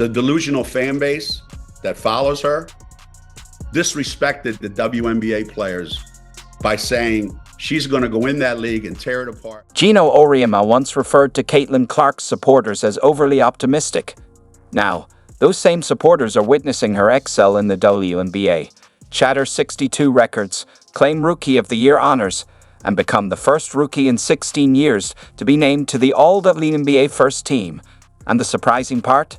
the delusional fan base that follows her disrespected the WNBA players by saying she's going to go in that league and tear it apart. Gino Auriemma once referred to Caitlin Clark's supporters as overly optimistic. Now, those same supporters are witnessing her excel in the WNBA, shatter 62 records, claim Rookie of the Year honors, and become the first rookie in 16 years to be named to the All-WNBA first team. And the surprising part?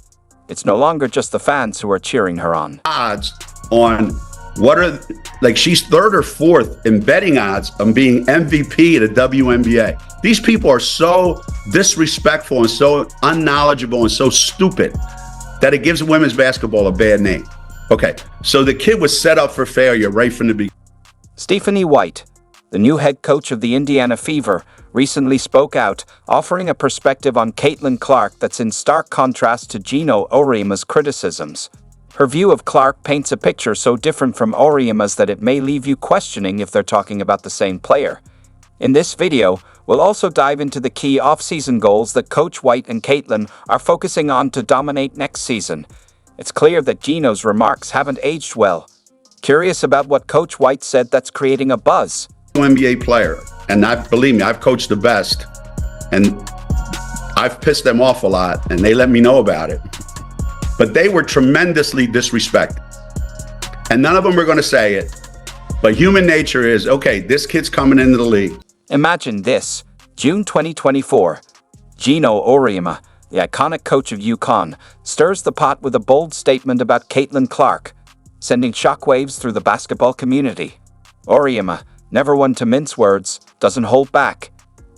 It's no longer just the fans who are cheering her on. Odds on what are, like, she's third or fourth in betting odds on being MVP of the WNBA. These people are so disrespectful and so unknowledgeable and so stupid that it gives women's basketball a bad name. Okay, so the kid was set up for failure right from the beginning. Stephanie White, the new head coach of the Indiana Fever, recently spoke out, offering a perspective on Caitlin Clark that's in stark contrast to Gino Auriemma's criticisms. Her view of Clark paints a picture so different from Auriemma's that it may leave you questioning if they're talking about the same player. In this video, we'll also dive into the key off-season goals that Coach White and Caitlin are focusing on to dominate next season. It's clear that Gino's remarks haven't aged well. Curious about what Coach White said that's creating a buzz? NBA player, and believe me, I've coached the best, and I've pissed them off a lot, and they let me know about it. But they were tremendously disrespected, and none of them are going to say it. But human nature is, okay, this kid's coming into the league. Imagine this, June 2024. Gino Auriemma, the iconic coach of UConn, stirs the pot with a bold statement about Caitlin Clark, sending shockwaves through the basketball community. Auriemma, never one to mince words, doesn't hold back.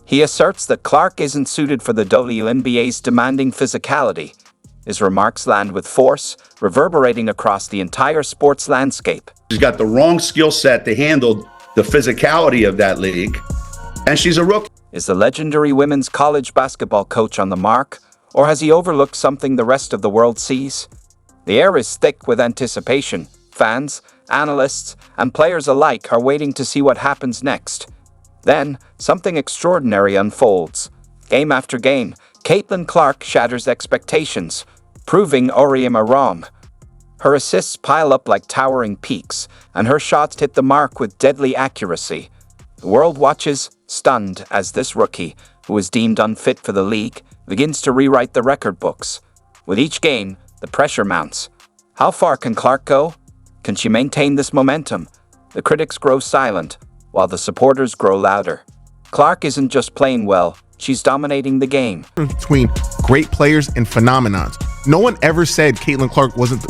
He asserts that Clark isn't suited for the WNBA's demanding physicality. His remarks land with force, reverberating across the entire sports landscape. She's got the wrong skill set to handle the physicality of that league, and she's a rookie. Is the legendary women's college basketball coach on the mark, or has he overlooked something the rest of the world sees? The air is thick with anticipation. Fans, analysts, and players alike are waiting to see what happens next. Then, something extraordinary unfolds. Game after game, Caitlin Clark shatters expectations, proving Auriemma wrong. Her assists pile up like towering peaks, and her shots hit the mark with deadly accuracy. The world watches, stunned, as this rookie, who is deemed unfit for the league, begins to rewrite the record books. With each game, the pressure mounts. How far can Clark go? Can she maintain this momentum? The critics grow silent, while the supporters grow louder. Clark isn't just playing well, she's dominating the game. Between great players and phenomenons. No one ever said Caitlin Clark wasn't,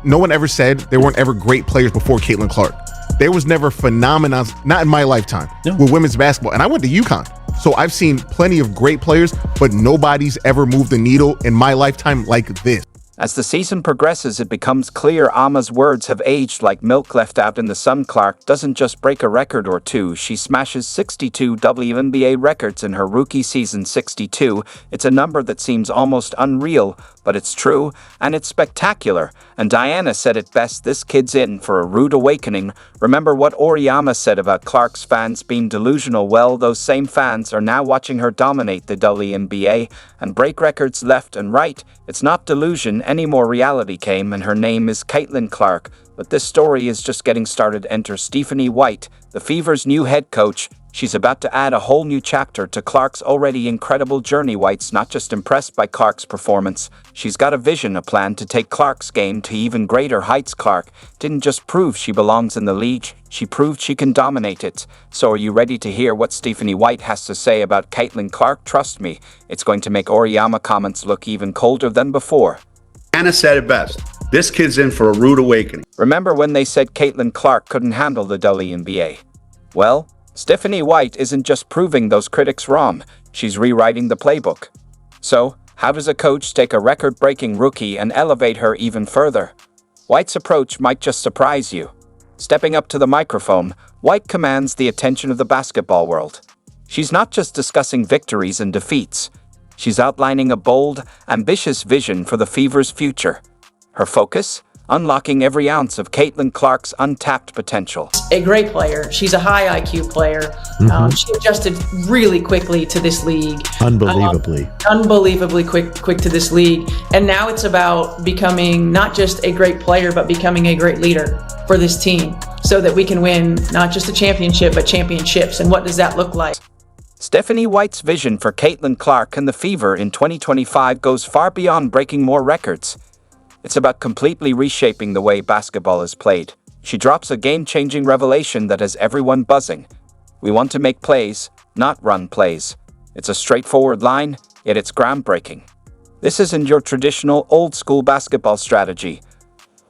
no one ever said there weren't ever great players before Caitlin Clark. There was never phenomenons, not in my lifetime, with women's basketball. And I went to UConn, so I've seen plenty of great players, but nobody's ever moved the needle in my lifetime like this. As the season progresses, it becomes clear Amma's words have aged like milk left out in the sun. Clark doesn't just break a record or two, she smashes 62 WNBA records in her rookie season. 62, it's a number that seems almost unreal, but it's true, and it's spectacular. And Diana said it best, this kid's in for a rude awakening. Remember what Auriemma said about Clark's fans being delusional? Well, those same fans are now watching her dominate the WNBA and break records left and right. It's not delusion anymore, reality came, and her name is Caitlin Clark. But this story is just getting started. Enter Stephanie White, the Fever's new head coach. She's about to add a whole new chapter to Clark's already incredible journey. White's not just impressed by Clark's performance, she's got a vision, a plan to take Clark's game to even greater heights. Clark didn't just prove she belongs in the league, she proved she can dominate it. So are you ready to hear what Stephanie White has to say about Caitlin Clark? Trust me, it's going to make Auriemma comments look even colder than before. Anna said it best. This kid's in for a rude awakening. Remember when they said Caitlin Clark couldn't handle the WNBA? Well, Stephanie White isn't just proving those critics wrong, she's rewriting the playbook. So, how does a coach take a record-breaking rookie and elevate her even further? White's approach might just surprise you. Stepping up to the microphone, White commands the attention of the basketball world. She's not just discussing victories and defeats. She's outlining a bold, ambitious vision for the Fever's future. Her focus? unlocking every ounce of Caitlin Clark's untapped potential. A great player. She's a high IQ player. She adjusted really quickly to this league. Unbelievably quick to this league. And now it's about becoming not just a great player, but becoming a great leader for this team so that we can win not just a championship, but championships. And what does that look like? Stephanie White's vision for Caitlin Clark and the Fever in 2025 goes far beyond breaking more records. It's about completely reshaping the way basketball is played. She drops a game-changing revelation that has everyone buzzing. We want to make plays, not run plays. It's a straightforward line, yet it's groundbreaking. This isn't your traditional old-school basketball strategy.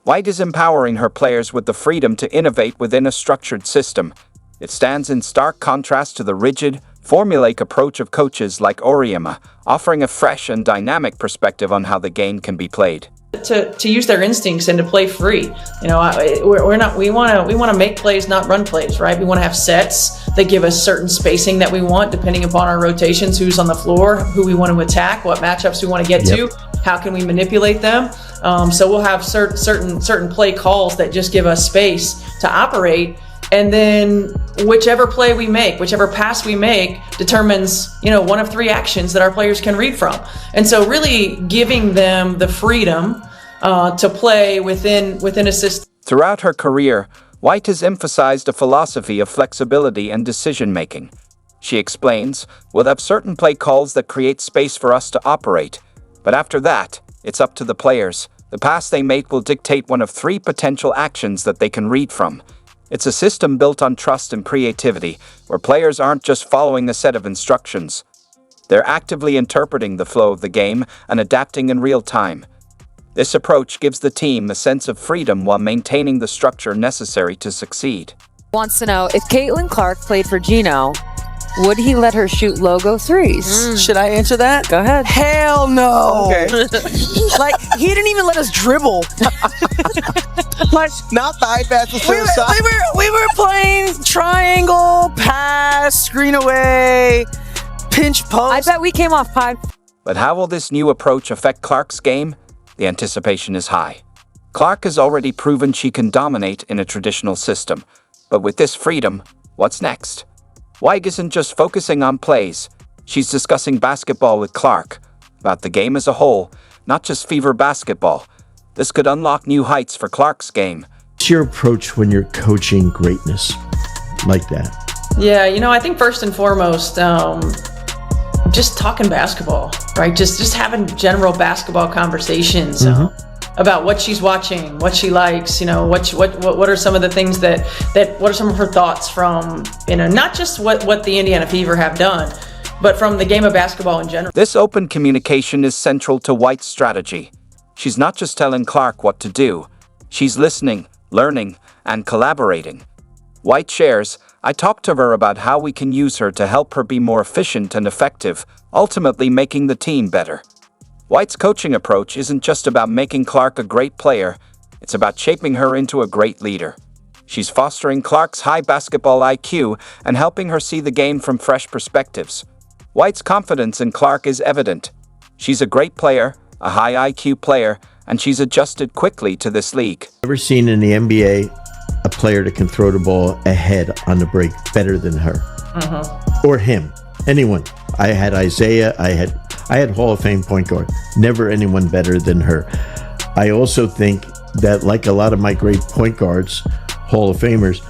White is empowering her players with the freedom to innovate within a structured system. It stands in stark contrast to the rigid, formulaic approach of coaches like Auriemma, offering a fresh and dynamic perspective on how the game can be played. To use their instincts and to play free. We want to make plays, not run plays, right? We want to have sets that give us certain spacing that we want depending upon our rotations, who's on the floor, who we want to attack, what matchups we want to get to, how can we manipulate them. So we'll have certain play calls that just give us space to operate. And then whichever play we make, whichever pass we make determines, one of three actions that our players can read from. And so really giving them the freedom to play within a system. Throughout her career, White has emphasized a philosophy of flexibility and decision-making. She explains, we'll have certain play calls that create space for us to operate. But after that, it's up to the players. The pass they make will dictate one of three potential actions that they can read from. It's a system built on trust and creativity, where players aren't just following a set of instructions. They're actively interpreting the flow of the game and adapting in real time. This approach gives the team a sense of freedom while maintaining the structure necessary to succeed. Wants to know, if Caitlin Clark played for Gino, would he let her shoot logo threes? Should I answer that? Go ahead. Hell no. Okay. He didn't even let us dribble. Not the iPad for we were playing triangle, pass, screen away, pinch post. I bet we came off 5. But how will this new approach affect Clark's game? The anticipation is high. Clark has already proven she can dominate in a traditional system. But with this freedom, what's next? White isn't just focusing on plays. She's discussing basketball with Clark, about the game as a whole, not just Fever basketball. This could unlock new heights for Clark's game. What's your approach when you're coaching greatness like that? Yeah, I think first and foremost, just talking basketball, right? Just having general basketball conversations about what she's watching, what she likes, what are some of the things that what are some of her thoughts from, not just what the Indiana Fever have done, but from the game of basketball in general. This open communication is central to White's strategy. She's not just telling Clark what to do. She's listening, learning, and collaborating. White shares, I talked to her about how we can use her to help her be more efficient and effective, ultimately making the team better. White's coaching approach isn't just about making Clark a great player, it's about shaping her into a great leader. She's fostering Clark's high basketball IQ and helping her see the game from fresh perspectives. White's confidence in Clark is evident. She's a great player, a high IQ player, and she's adjusted quickly to this league. Ever seen in the NBA a player that can throw the ball ahead on the break better than her? Or him? Anyone. I had Isaiah, I had Hall of Fame point guard. Never anyone better than her. I also think that, like a lot of my great point guards, Hall of Famers,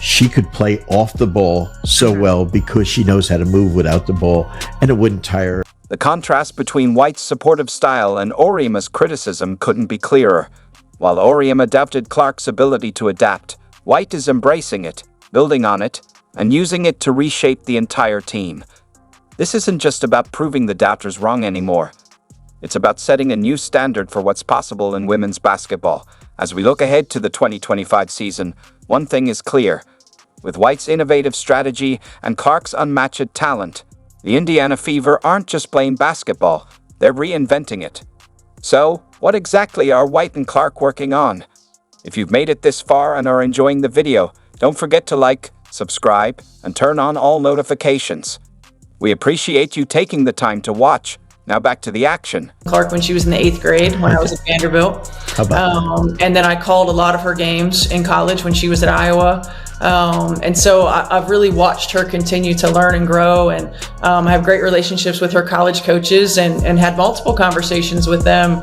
she could play off the ball so well because she knows how to move without the ball, and it wouldn't tire her. The contrast between White's supportive style and Auriemma's criticism couldn't be clearer. While Auriemma doubted Clark's ability to adapt, White is embracing it, building on it, and using it to reshape the entire team. This isn't just about proving the doubters wrong anymore. It's about setting a new standard for what's possible in women's basketball. As we look ahead to the 2025 season, one thing is clear. With White's innovative strategy and Clark's unmatched talent, the Indiana Fever aren't just playing basketball, they're reinventing it. So, what exactly are White and Clark working on? If you've made it this far and are enjoying the video, don't forget to like, subscribe, and turn on all notifications. We appreciate you taking the time to watch. Now back to the action. Clark when she was in the 8th grade when I was at Vanderbilt. And then I called a lot of her games in college when she was at Iowa. And so I've really watched her continue to learn and grow, and I have great relationships with her college coaches and had multiple conversations with them